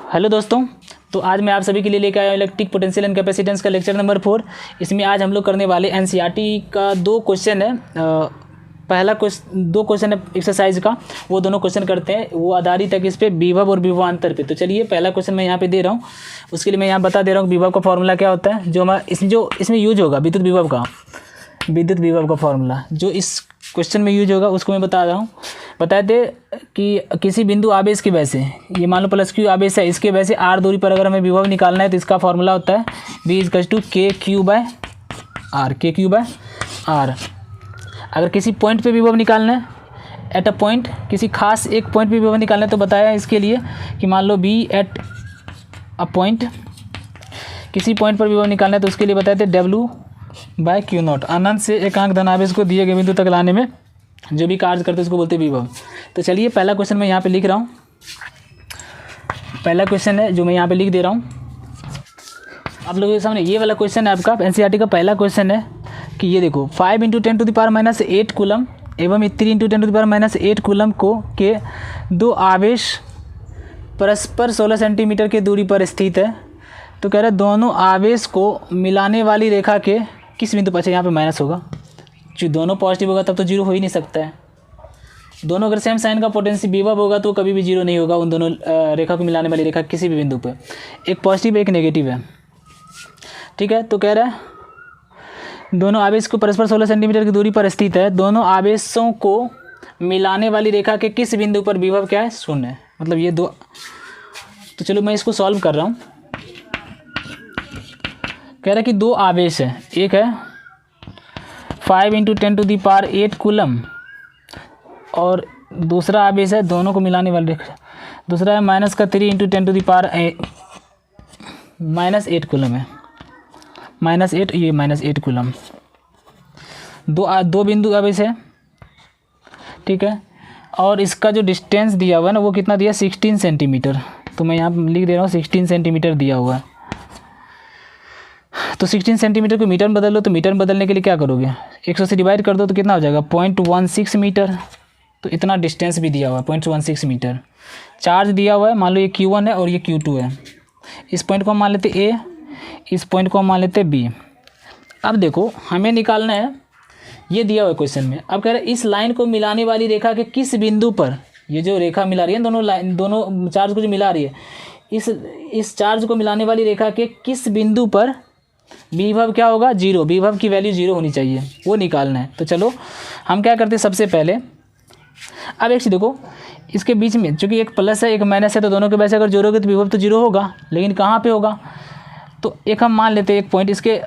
Hello दोस्तों, तो आज मैं आप सभी के लिए लेकर आया हूँ इलेक्ट्रिक पोटेंशियल एंड कैपेसिटेंस का लेक्चर नंबर 4। इसमें आज हम लोग करने वाले एनसीईआरटी का दो क्वेश्चन है। पहला क्वेश्चन, दो क्वेश्चन है एक्सरसाइज का, वो दोनों क्वेश्चन करते हैं। वो आधारित है किस पे, विभव और विभवांतर पे। तो चलिए पहला क्वेश्चन मैं यहाँ पे दे रहा हूँ। उसके लिए मैं यहाँ बता दे रहा हूँ विभव का फॉर्मूला क्या होता है, जो इसमें यूज होगा विद्युत विभव का फॉर्मूला जो इस क्वेश्चन में यूज होगा उसको मैं बता रहा हूँ। बता दे कि किसी बिंदु आवेश की वजह से, ये मान लो प्लस क्यू आवेश है, इसके वजह से आर दूरी पर अगर हमें विभव निकालना है तो इसका फॉर्मूला होता है V=KQ/R। अगर किसी पॉइंट पे विभव निकालना है, एट अ पॉइंट, किसी खास एक पॉइंट पे विभव निकालना है तो बताया इसके लिए कि मान लो बी एट अ पॉइंट, किसी पॉइंट पर विभव निकालना है तो उसके लिए बताए थे W/Q0। अनंत से एकांक धनावेश को दिए गए बिंदु तक लाने में जो भी कार्य करते हैं उसको बोलते हैं विभव। तो चलिए पहला क्वेश्चन मैं यहाँ पे लिख रहा हूँ। पहला क्वेश्चन है जो मैं यहाँ पे लिख दे रहा हूँ आप लोगों के सामने। ये वाला क्वेश्चन है आपका एनसीईआरटी का पहला क्वेश्चन है कि ये देखो 5 × 10⁻⁸ कूलम एवं 3 × 10⁻⁸ कूलम के दो आवेश परस्पर 16 सेंटीमीटर की दूरी पर स्थित है। तो कह रहा है दोनों आवेश को मिलाने वाली रेखा के किस बिंदु पर, यहाँ पे माइनस होगा, जो दोनों पॉजिटिव होगा तब तो जीरो हो ही नहीं सकता है। दोनों अगर सेम साइन का पोटेंशियल विभव होगा तो कभी भी जीरो नहीं होगा उन दोनों रेखा को मिलाने वाली रेखा किसी भी बिंदु पे। एक पॉजिटिव एक नेगेटिव है, ठीक है। तो कह रहा है दोनों आवेश को परस्पर 16 सेंटीमीटर की दूरी पर स्थित है। दोनों आवेशों को मिलाने वाली रेखा के किस बिंदु पर विभव क्या है, शून्य है। मतलब ये दो। तो चलो मैं इसको सॉल्व कर रहा हूँ। कह रहा है कि दो आवेश है, एक है 5 × 10⁸ कूलम और दूसरा आवेश है, दोनों को मिलाने वाली रेखा दूसरा है -3 × 10⁻⁸ कूलम है, -8, ये -8 कूलम। दो बिंदु आवेश है, ठीक है। और इसका जो डिस्टेंस दिया हुआ है ना वो कितना दिया, 16 सेंटीमीटर। तो मैं यहाँ लिख दे रहा हूँ 16 सेंटीमीटर दिया हुआ है। तो 16 सेंटीमीटर को मीटर में बदल लो, तो मीटर में बदलने के लिए क्या करोगे, 100 से डिवाइड कर दो तो कितना हो जाएगा, 0.16 मीटर। तो इतना डिस्टेंस भी दिया हुआ है, 0.16 मीटर। चार्ज दिया हुआ है, मान लो ये Q1 है और ये Q2 है। इस पॉइंट को हम मान लेते A, इस पॉइंट को हम मान लेते B। अब देखो हमें निकालना है, ये दिया हुआ है क्वेश्चन में। अब कह रहे हैं इस लाइन को मिलाने वाली रेखा के किस बिंदु पर, ये जो रेखा मिला रही है दोनों चार्ज को जो मिला रही है, इस चार्ज को मिलाने वाली रेखा के किस बिंदु पर विभव क्या होगा, जीरो। विभव की वैल्यू जीरो होनी चाहिए, वो निकालना है। तो चलो हम क्या करते हैं, सबसे पहले अब एक चीज़ देखो, इसके बीच में चूँकि एक प्लस है एक माइनस है तो दोनों के वैसे अगर जोड़ोगे होगा तो विभव तो जीरो होगा, लेकिन कहाँ पे होगा। तो एक हम मान लेते हैं, एक पॉइंट इसके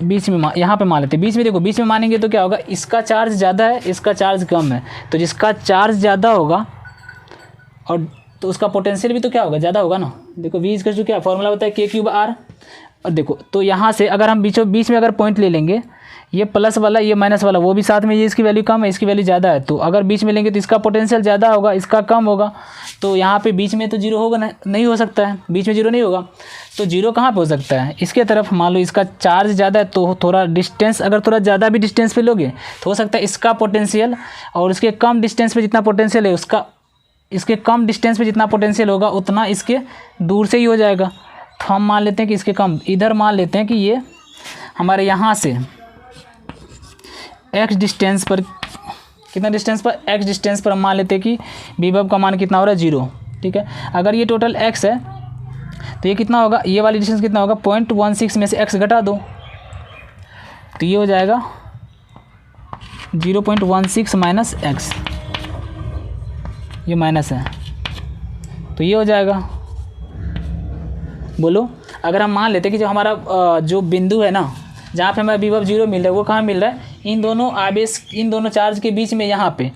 बीच में यहाँ पे मान लेते हैं। बीच में देखो, बीच में मानेंगे तो क्या होगा, इसका चार्ज ज़्यादा है इसका चार्ज कम है, तो जिसका चार्ज ज़्यादा होगा और तो उसका पोटेंशियल भी तो क्या होगा, ज़्यादा होगा ना। देखो V क्या फॉर्मूला होता है KQ/R। और देखो तो यहाँ से अगर हम बीच में अगर पॉइंट ले लेंगे, ये प्लस वाला ये माइनस वाला वो भी साथ में, ये इसकी वैल्यू कम है इसकी वैल्यू ज़्यादा है, तो अगर बीच में लेंगे तो इसका पोटेंशियल ज़्यादा होगा इसका कम होगा। तो यहाँ पे बीच में तो जीरो होगा नहीं हो सकता है, बीच में जीरो नहीं होगा। तो जीरो कहाँ पे हो सकता है, इसके तरफ। मान लो इसका चार्ज ज़्यादा है तो थोड़ा डिस्टेंस, अगर थोड़ा ज़्यादा भी डिस्टेंस पे लोगे तो हो सकता है इसका पोटेंशियल और इसके कम डिस्टेंस पे जितना पोटेंशियल है उसका, इसके कम डिस्टेंस पे जितना पोटेंशियल होगा उतना इसके दूर से ही हो जाएगा। तो हम मान लेते हैं कि इसके कम, इधर मान लेते हैं कि ये हमारे यहाँ से x डिस्टेंस पर, कितना डिस्टेंस पर, x डिस्टेंस पर हम मान लेते हैं कि विभव का मान कितना हो रहा है, जीरो, ठीक है। अगर ये टोटल x है तो ये कितना होगा, ये वाली डिस्टेंस कितना होगा, 0.16 में से x घटा दो तो ये हो जाएगा 0.16 माइनस x, ये माइनस है तो ये हो जाएगा। बोलो अगर हम मान लेते कि जो हमारा जो बिंदु है ना जहाँ पे हमें विभव जीरो मिल रहा है वो कहाँ मिल रहा है, इन दोनों आवेश, इन दोनों चार्ज के बीच में यहाँ पे,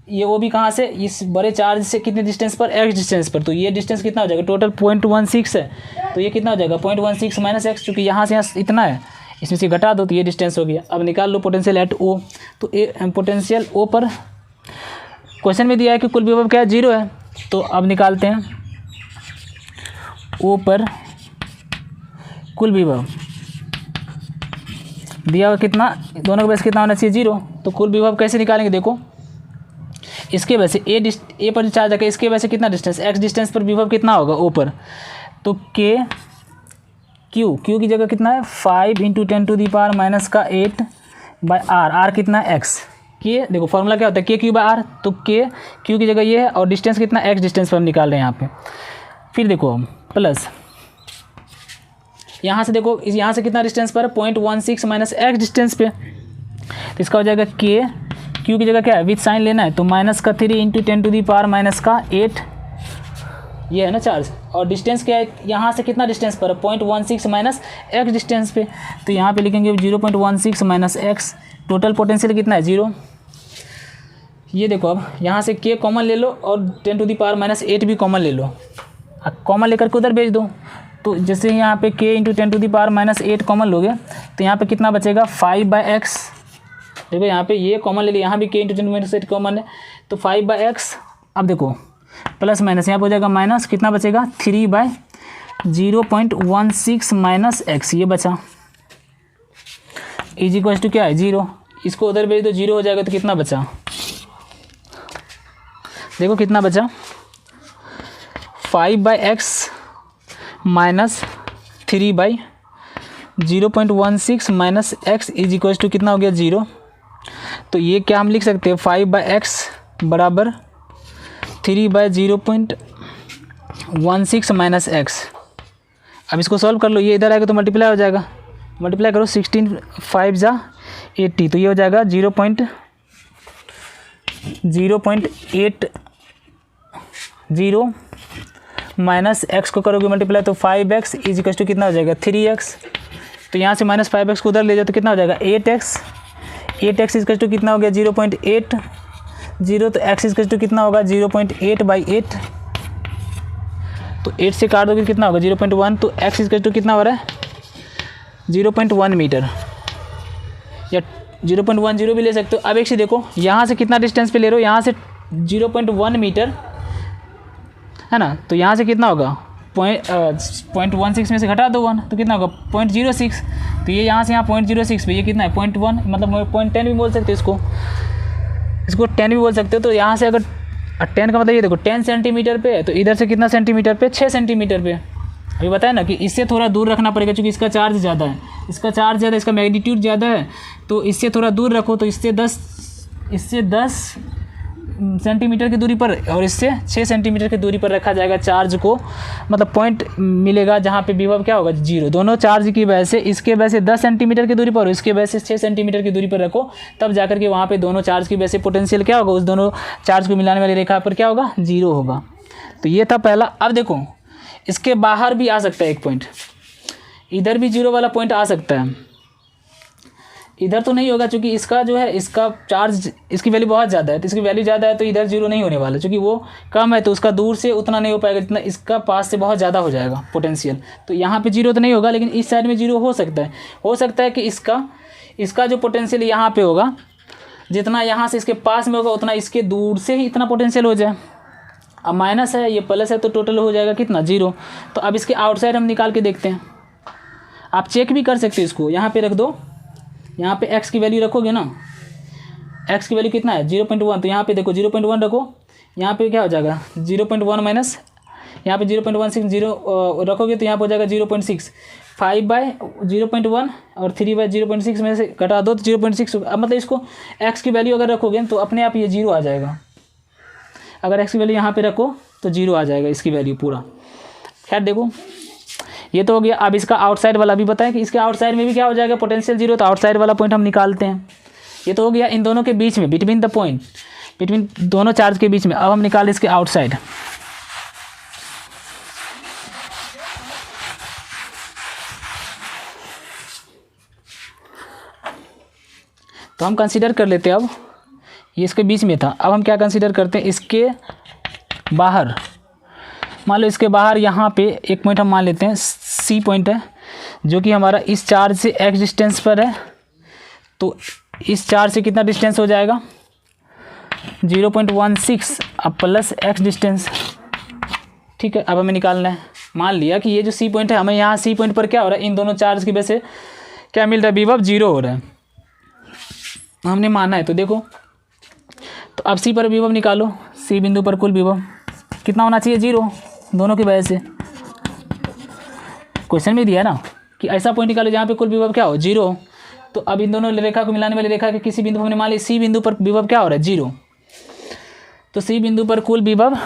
ये वो भी कहाँ से, इस बड़े चार्ज से कितने डिस्टेंस पर, x डिस्टेंस पर। तो ये डिस्टेंस कितना हो जाएगा, टोटल 0.16 है तो ये कितना हो जाएगा 0.16 माइनस x, चूँकि यहाँ से यहाँ इतना है इसमें से घटा दो तो ये डिस्टेंस हो गया। अब निकाल लो पोटेंशियल एट O। तो पोटेंशियल O पर क्वेश्चन में दिया है कि कुल विभव क्या है, जीरो है। तो अब निकालते हैं O पर कुल विभव दिया हुआ कितना, दोनों के पास कितना होना चाहिए, जीरो। तो कुल विभव कैसे निकालेंगे, देखो इसके वजह से ए पर चार्ज रखा, इसके वजह से कितना डिस्टेंस, एक्स डिस्टेंस पर विभव कितना होगा ओ पर, तो के क्यू की जगह कितना है 5 × 10⁻⁻8 बाय आर कितना है एक्स। के देखो फॉर्मूला क्या होता है, k/r, तो के क्यू की जगह ये है और डिस्टेंस कितना एक्स डिस्टेंस पर हम निकाल रहे हैं यहाँ पे। फिर देखो हम प्लस यहाँ से देखो यहाँ से कितना डिस्टेंस पर है 0.16 माइनस एक्स डिस्टेंस पे, तो इसका हो जाएगा के क्यू की जगह क्या है विथ साइन लेना है, तो -3 × 10⁻8 ये है ना चार्ज, और डिस्टेंस क्या है यहाँ से कितना डिस्टेंस पर है 0.16 माइनस एक्स डिस्टेंस पे, तो यहाँ पे लिखेंगे 0.16 माइनस एक्स, टोटल पोटेंशियल कितना है 0। ये देखो अब यहाँ से के कॉमन ले लो और 10⁻⁻8 भी कॉमन ले लो, कॉमन लेकर के उधर भेज दो, तो जैसे यहाँ पे k × 10⁻8 कॉमन लोगे तो यहाँ पे कितना बचेगा 5/x। देखो यहाँ पे ये कॉमन ले लिया, यहाँ भी k × 10⁻8 कॉमन है, तो 5/x। अब देखो प्लस माइनस यहाँ पे हो जाएगा माइनस, कितना बचेगा 3/0.16 माइनस एक्स, ये बचा इज इक्वल टू क्या है 0। इसको उधर भेज दो 0 हो जाएगा, तो कितना बचा, देखो कितना बचा 5/x minus 3/0.16 minus x is equal to कितना हो गया 0। तो ये क्या हम लिख सकते हैं 5/x बराबर 3/0.16 माइनस एक्स। अब इसको सॉल्व कर लो, ये इधर आएगा तो मल्टीप्लाई हो जाएगा, मल्टीप्लाई करो 16 5 × 80, तो ये हो जाएगा 0.80 माइनस एक्स को करोगे मल्टीप्लाई, तो 5x इज इक्वल टू कितना हो जाएगा 3x, तो यहाँ से माइनस 5x को उधर ले जाओ तो कितना हो जाएगा 8x इज इक्वल टू कितना हो गया 0.80, तो x इज इक्वल टू कितना होगा 0.8/8, तो 8 से काट दोगे कितना होगा 0.1, तो x इज इक्वल टू कितना हो रहा है 0.1 मीटर, या 0.10 भी ले सकते हो। अब एक से देखो यहाँ से कितना डिस्टेंस पे ले रहे हो, यहाँ से 0.1 मीटर है ना, तो यहाँ से कितना होगा 0.16 में से घटा दो 1, तो कितना होगा 0.06, तो ये यहाँ से यहाँ 0.06 पे ये कितना है 0.1, मतलब 0.10 भी बोल सकते हो इसको 10 भी बोल सकते हो। तो यहाँ से अगर 10 का मतलब ये देखो 10 सेंटीमीटर पे है, तो इधर से कितना सेंटीमीटर पे 6 सेंटीमीटर पे। अभी बताया ना कि इससे थोड़ा दूर रखना पड़ेगा, क्योंकि इसका चार्ज ज़्यादा है, इसका मैग्नीट्यूड ज़्यादा है, तो इससे थोड़ा दूर रखो, तो इससे 10 सेंटीमीटर की दूरी पर और इससे 6 सेंटीमीटर की दूरी पर रखा जाएगा चार्ज को, मतलब पॉइंट मिलेगा जहाँ पे विभव क्या होगा 0। दोनों चार्ज की वजह से इसके वजह से 10 सेंटीमीटर की दूरी पर और इसके वजह से 6 सेंटीमीटर की दूरी पर रखो, तब जाकर के वहाँ पे दोनों चार्ज की वजह से पोटेंशियल क्या होगा, उस दोनों चार्ज को मिलाने वाली रेखा पर क्या होगा 0 होगा। तो ये था पहला। अब देखो इसके बाहर भी आ सकता है एक पॉइंट, इधर भी 0 वाला पॉइंट आ सकता है, इधर तो नहीं होगा क्योंकि इसका जो है इसका चार्ज इसकी वैल्यू बहुत ज़्यादा है, तो इसकी वैल्यू ज़्यादा है तो इधर 0 नहीं होने वाला, क्योंकि वो कम है तो उसका दूर से उतना नहीं हो पाएगा जितना इसका पास से बहुत ज़्यादा हो जाएगा पोटेंशियल। तो यहाँ पे 0 तो नहीं होगा, लेकिन इस साइड में 0 हो सकता है कि इसका जो पोटेंशियल यहाँ पे होगा, जितना यहाँ से इसके पास में होगा उतना इसके दूर से ही इतना पोटेंशियल हो जाए। अब माइनस है, ये प्लस है, तो टोटल हो जाएगा कितना 0। तो अब इसके आउटसाइड हम निकाल के देखते हैं, आप चेक भी कर सकते हो इसको, यहाँ पे रख दो, यहाँ पे x की वैल्यू रखोगे ना, x की वैल्यू कितना है 0.1, तो यहाँ पे देखो 0.1 रखो, यहाँ पे क्या हो जाएगा 0.1 माइनस यहाँ पे 0.16 रखोगे तो यहाँ पे हो जाएगा 0.6, 5/0.1 और 3/0.6 में से घटा दो तो 0.6। अब मतलब इसको x की वैल्यू अगर रखोगे तो अपने आप ये 0 आ जाएगा, अगर x की वैल्यू यहाँ पे रखो तो 0 आ जाएगा इसकी वैल्यू पूरा। खैर देखो ये तो हो गया। अब इसका आउटसाइड वाला भी बताएं कि इसके आउटसाइड में भी क्या हो जाएगा पोटेंशियल 0, तो आउटसाइड वाला पॉइंट हम निकालते हैं। ये तो हो गया इन दोनों के बीच में, बिटवीन द पॉइंट, बिटवीन दोनों चार्ज के बीच में। अब हम निकाल इसके आउटसाइड, तो हम कंसीडर कर लेते हैं, अब ये इसके बीच में था, अब हम क्या कंसीडर करते हैं इसके बाहर। मान लो इसके बाहर यहाँ पे एक पॉइंट हम मान लेते हैं सी पॉइंट है, जो कि हमारा इस चार्ज से x डिस्टेंस पर है, तो इस चार्ज से कितना डिस्टेंस हो जाएगा 0.16 अब प्लस x डिस्टेंस। ठीक है, अब हमें निकालना है। मान लिया कि ये जो सी पॉइंट है, हमें यहाँ सी पॉइंट पर क्या हो रहा है, इन दोनों चार्ज की वजह से क्या मिल रहा है, विभव 0 हो रहा है, हमने माना है। तो देखो तो अब सी पर विभव निकालो, सी बिंदु पर कुल विभव कितना होना चाहिए, 0 दोनों की वजह से। क्वेश्चन में दिया है ना कि ऐसा पॉइंट निकालो जहाँ पे कुल विभव क्या हो, 0। तो अब इन दोनों रेखा को मिलाने वाली रेखा के किसी बिंदु पर हमने मान लिया सी बिंदु पर विभव क्या हो रहा है, 0। तो सी बिंदु पर कुल विभव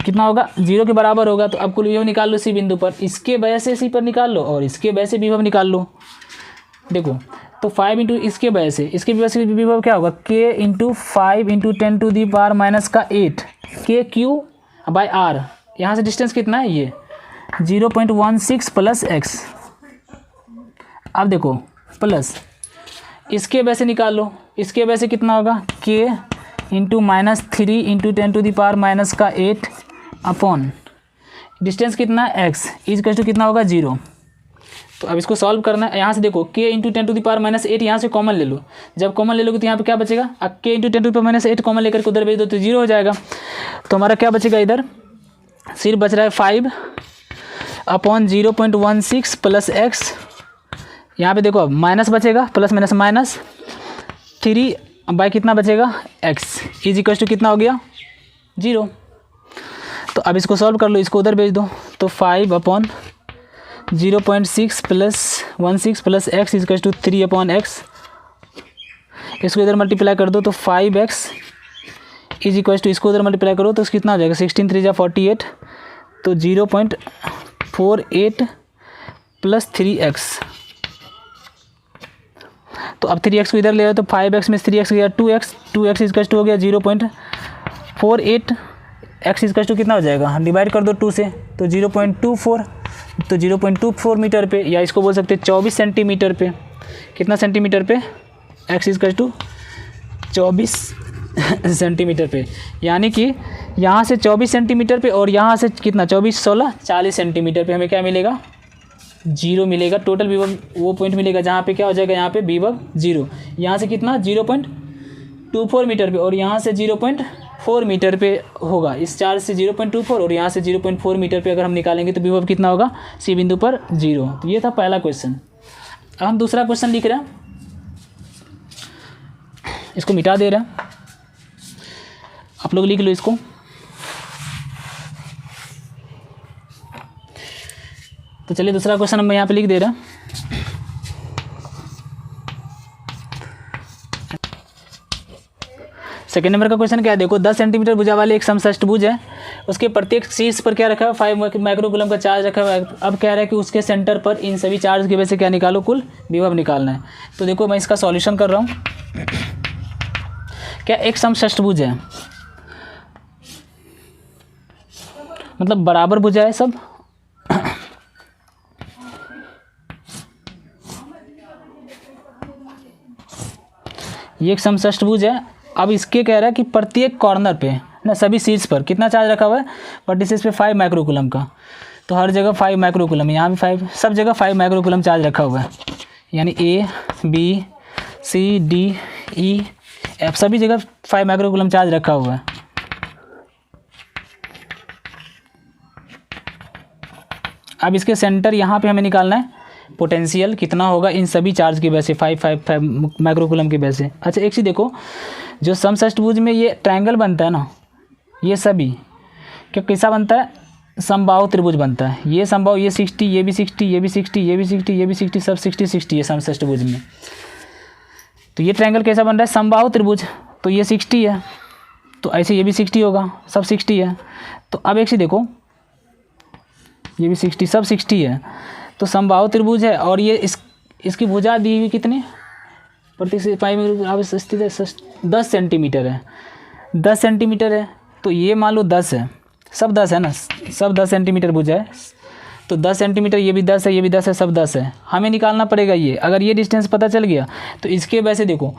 कितना होगा, 0 के बराबर होगा। तो अब कुल विभव निकाल लो सी बिंदु पर, इसके वजह से सी पर निकाल लो और इसके वजह से विभव निकाल लो। देखो तो 5 इंटू इसके वजह से, इसके वजह से विभव क्या होगा, k into 5 into 10 to the power minus का 8 के क्यू बाई आर। यहाँ से डिस्टेंस कितना है, ये 0.16 प्लस एक्स। अब देखो प्लस इसके वजह से निकाल लो, इसके वजह से कितना होगा, k into -3 into 10 to the power minus का 8 अपॉन डिस्टेंस कितना है x इज टू कितना होगा, 0। तो अब इसको सॉल्व करना है। यहाँ से देखो k into 10 to the power -8 यहाँ से कॉमन ले लो, जब कॉमन ले लोगे तो यहाँ पे क्या बचेगा, अब k into 10 to the power -8 common लेकर के उधर भेज दो तो 0 हो जाएगा। तो हमारा क्या बचेगा, इधर सिर्फ बच रहा है 5 अपॉन 0.16 प्लस एक्स। यहाँ पे देखो अब माइनस बचेगा, प्लस माइनस माइनस 3 बाई कितना बचेगा, x इज इक्वल टू कितना हो गया, 0। तो अब इसको सॉल्व कर लो, इसको उधर भेज दो। तो 5 upon 0.6 plus 16 plus x is equal to 3 upon x. इसको इधर मल्टीप्लाई कर दो तो 5x इज इक्वल टू, इसको उधर मल्टीप्लाई करो तो कितना हो जाएगा, 16 3 जा 48 तो 0.48 प्लस 3x। तो अब 3x को इधर ले आए तो 5x में 3x गया 2x इज टू हो गया 0.48 x इज टू कितना हो जाएगा, डिवाइड कर दो 2 से तो 0.24 तो 0.24 मीटर पे, या इसको बोल सकते हैं 24 सेंटीमीटर पे। कितना सेंटीमीटर पे, x इज टू 24 सेंटीमीटर पे, यानी कि यहाँ से 24 सेंटीमीटर पे और यहाँ से कितना 24 16 40 सेंटीमीटर पे हमें क्या मिलेगा, 0 मिलेगा। टोटल विभव वो पॉइंट मिलेगा जहाँ पे क्या हो जाएगा, यहाँ पे विभव 0। यहाँ से कितना 0.24 मीटर पे और यहाँ से 0.4 मीटर पे होगा। इस चार्ज से 0.24 और यहाँ से 0.4 मीटर पे अगर हम निकालेंगे तो विभव कितना होगा, सी बिंदु पर 0। तो ये था पहला क्वेश्चन। अब हम दूसरा क्वेश्चन लिख रहे हैं, इसको मिटा दे रहे हैं, आप लोग लिख लो इसको। तो चलिए दूसरा क्वेश्चन हम यहाँ पे लिख दे रहे हैं। सेकेंड नंबर का क्वेश्चन क्या है, देखो 10 सेंटीमीटर भुजा वाले एक समषष्टभुज है, उसके प्रत्येक शीर्ष पर क्या रखा है, 5 माइक्रोकूलम का चार्ज रखा हुआ है। अब कह रहा है कि उसके सेंटर पर इन सभी चार्ज की वजह से क्या निकालो, कुल विभव निकालना है। तो देखो मैं इसका सॉल्यूशन कर रहा हूँ। क्या एक समषष्टभुज है, मतलब बराबर भुजा है सब, ये एक समषष्टभुज है। अब इसके कह रहा है कि प्रत्येक कॉर्नर पे ना सभी शीर्ष पर कितना चार्ज रखा हुआ है, वर्टिसेस पे 5 माइक्रोकूलम का। तो हर जगह 5 माइक्रोकूलम, यहाँ भी 5, सब जगह 5 माइक्रोकूलम चार्ज रखा हुआ है, यानी A B C D E F सभी जगह 5 माइक्रोकूलम चार्ज रखा हुआ है। अब इसके सेंटर यहाँ पे हमें निकालना है, पोटेंशियल कितना होगा इन सभी चार्ज की वजह से, 5 माइक्रोकूलम की वजह से। अच्छा एक चीज़ देखो, जो समषष्टभुज में ये ट्रायंगल बनता है ना, ये सभी क्या कैसा बनता है, समबाहु त्रिभुज बनता है। ये समबाहु, ये 60, ये भी 60, ये भी 60, ये भी 60, ये भी 60, सब 60 60 है समषष्टभुज में। तो ये ट्रायंगल कैसा बन रहा है, समबाहु त्रिभुज। तो ये 60 है, तो ऐसे ये भी 60 होगा, सब 60 है। तो अब एक चीज़ देखो, ये भी 60, सब 60 है, तो समबाहु त्रिभुज है और ये इसकी भुजा दी हुई कितनी, प्रति स्थित है 10 सेंटीमीटर है, 10 सेंटीमीटर है। तो ये मान लो 10 है, सब 10 है ना, सब 10 सेंटीमीटर भुजा है। तो 10 सेंटीमीटर, ये भी 10 है, ये भी 10 है, सब 10 है। हमें निकालना पड़ेगा ये। अगर ये डिस्टेंस पता चल गया तो इसके वैसे देखो,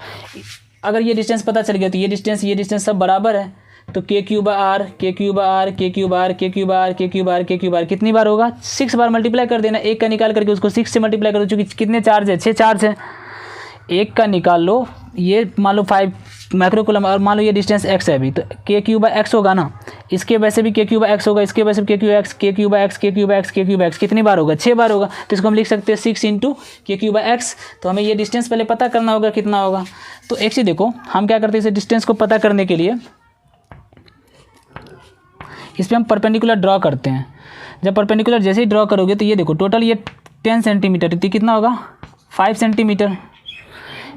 अगर ये डिस्टेंस पता चल गया तो ये डिस्टेंस सब बराबर है। तो k cube r k cube r k cube r k cube r k cube r k cube r कितनी बार होगा, 6 बार मल्टीप्लाई कर देना। एक का निकाल करके उसको 6 से मल्टीप्लाई कर दो, चूँकि कितने चार्ज है, 6 चार्ज है। एक का निकाल लो, ये मान लो 5 माइक्रोकूलम और मान लो ये डिस्टेंस x है अभी, तो k क्यूब x होगा ना, इसके वजह से भी के क्यू बाई एक्स होगा, इसके वजह से भी के क्यू एक्स, के क्यू बाई एक्स, के क्यू बाई एक्स, के क्यू बाई एक्स कितनी बार होगा, 6 बार होगा। तो इसको हम लिख सकते हैं 6 इंटू के क्यू बाई एक्स। तो हमें ये डिस्टेंस पहले पता करना होगा कितना होगा। तो एक चीज़ देखो, हम क्या करते हैं, इसे डिस्टेंस को पता करने के लिए इस पर हम परपेंडिकुलर ड्रॉ करते हैं। जब परपेंडिकुलर जैसे ही ड्रॉ करोगे तो ये देखो टोटल ये 10 सेंटीमीटर, तो कितना होगा 5 सेंटीमीटर।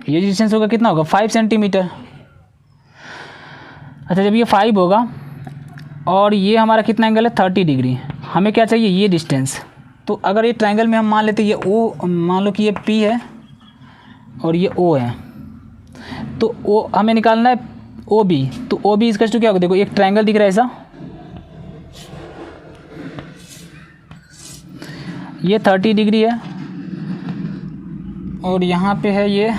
ये डिस्टेंस होगा कितना होगा 5 सेंटीमीटर। अच्छा, जब ये 5 होगा और ये हमारा कितना एंगल है 30 डिग्री, हमें क्या चाहिए ये डिस्टेंस। तो अगर ये ट्रायंगल में हम मान लेते ये ओ, मान लो कि ये पी है और ये ओ है, तो ओ हमें निकालना है ओ बी। तो ओ बी इसका टू क्या होगा, देखो एक ट्रायंगल दिख रहा है ऐसा, ये 30 डिग्री है और यहाँ पे है ये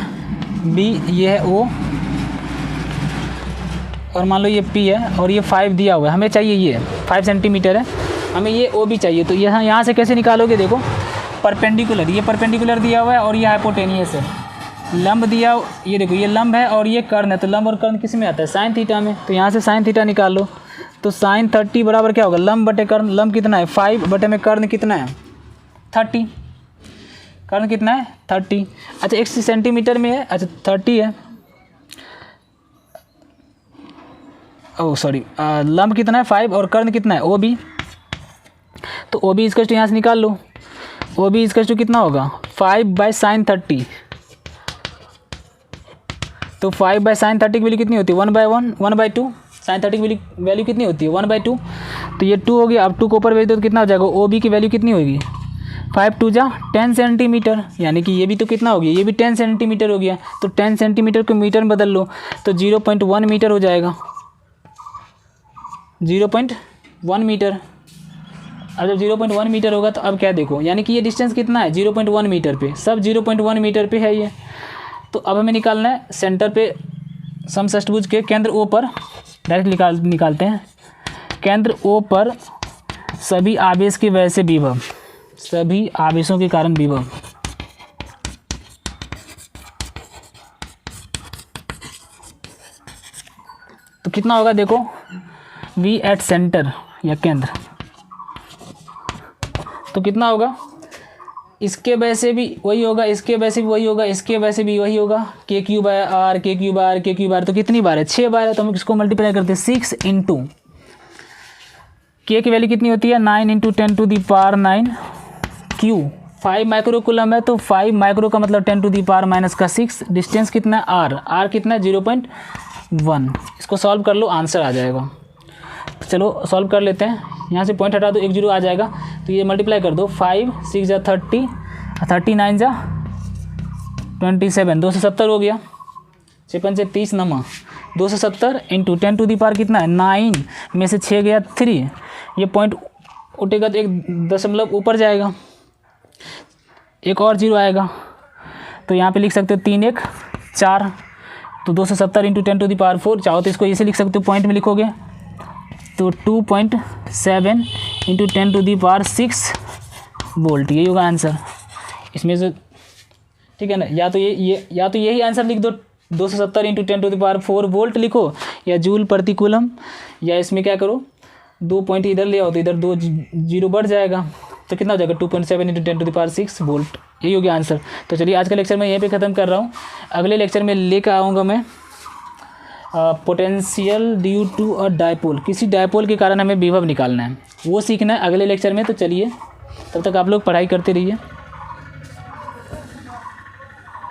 बी, ये है ओ, और मान लो ये पी है और ये 5 दिया हुआ है, हमें चाहिए ये 5 सेंटीमीटर है, हमें ये ओ भी चाहिए। तो यहाँ से कैसे निकालोगे, देखो परपेंडिकुलर, ये परपेंडिकुलर दिया हुआ है और ये हाइपोटेनियस है, लंब दिया, ये देखो ये लंब है और ये कर्ण है। तो लंब और कर्ण किस में आता है, साइन थीटा में। तो यहाँ से साइन थीटा निकाल लो। तो साइन 30 बराबर क्या होगा, लंब बटे कर्ण, लंब कितना है 5 बटे में कर्ण कितना है 30, कर्ण कितना है 30। अच्छा 1 सेंटीमीटर में है, अच्छा 30 है, ओह सॉरी, लंब कितना है 5 और कर्ण कितना है ओ बी। तो ओ बी इसका यहाँ से निकाल लो, ओ बी इसका कितना होगा 5 बाई साइन 30। तो 5 बाई साइन 30 की वैल्यू कितनी होती है 1/1, 1/2। साइन 30 की वैल्यू कितनी होती है 1/2। तो ये 2 हो गया, अब 2 को ऊपर भेज दो तो कितना हो जाएगा, ओ बी की वैल्यू कितनी होगी 5 2 जा 10 सेंटीमीटर, यानी कि ये भी तो कितना हो गया, ये भी 10 सेंटीमीटर हो गया। तो 10 सेंटीमीटर को मीटर में बदल लो तो 0.1 मीटर हो जाएगा, 0.1 मीटर। अब जब 0.1 मीटर होगा तो अब क्या देखो, यानी कि ये डिस्टेंस कितना है 0.1 मीटर पे, सब 0.1 मीटर पे है ये। तो अब हमें निकालना है सेंटर पे समषष्टभुज के केंद्र ओ पर, डायरेक्ट निकालते हैं। केंद्र ओ पर सभी आवेश की वजह से विभव, सभी आवेशों के कारण विभव। तो कितना होगा देखो, V एट सेंटर या केंद्र, तो कितना होगा, इसके वजह से भी वही होगा, इसके वजह से भी वही होगा, इसके वजह से भी वही होगा, के क्यू बार आर, के क्यू बार, के क्यू बार। तो कितनी बार है 6 बार है। तो हम इसको मल्टीप्लाई करते हैं 6 इंटू के की वैल्यू कितनी होती है 9 into 10 to the power 9, q 5 micro coulomb है, तो 5 माइक्रो का मतलब 10 टू दी पावर माइनस का 6। डिस्टेंस कितना है आर कितना है 0.1। इसको सॉल्व कर लो, आंसर आ जाएगा। चलो सॉल्व कर लेते हैं, यहाँ से पॉइंट हटा दो, 1 0 आ जाएगा। तो ये मल्टीप्लाई कर दो, 5 6 जा 30, 39 जा 27, 270 हो गया, 6 5 30 नमा 270 इंटू 10 टू दी पावर कितना है 9 में से 6 गया 3, ये पॉइंट उठेगा तो 1 दशमलव ऊपर जाएगा, एक और 0 आएगा। तो यहाँ पे लिख सकते हो 3 1 4। तो 270 इंटू 10 टू दी पावर 4, चाहो तो इसको ऐसे लिख सकते हो, पॉइंट में लिखोगे तो 2.7 into 10 to the power 6 volt, यही होगा आंसर इसमें से, ठीक है ना। या तो यही आंसर लिख दो, 270 into 10 to the power 4 volt लिखो, या जूल प्रति कूलम, या इसमें क्या करो 2 पॉइंट इधर ले आओ तो इधर 2 0 बढ़ जाएगा, तो कितना हो जाएगा 2.7 into 10 to the power 6 volt, यही हो गया आंसर। तो चलिए आज का लेक्चर मैं यहीं पे ख़त्म कर रहा हूँ। अगले लेक्चर में लेकर आऊँगा मैं potential due to a dipole, किसी डायपोल के कारण हमें विभव निकालना है, वो सीखना है अगले लेक्चर में। तो चलिए तब तक आप लोग पढ़ाई करते रहिए।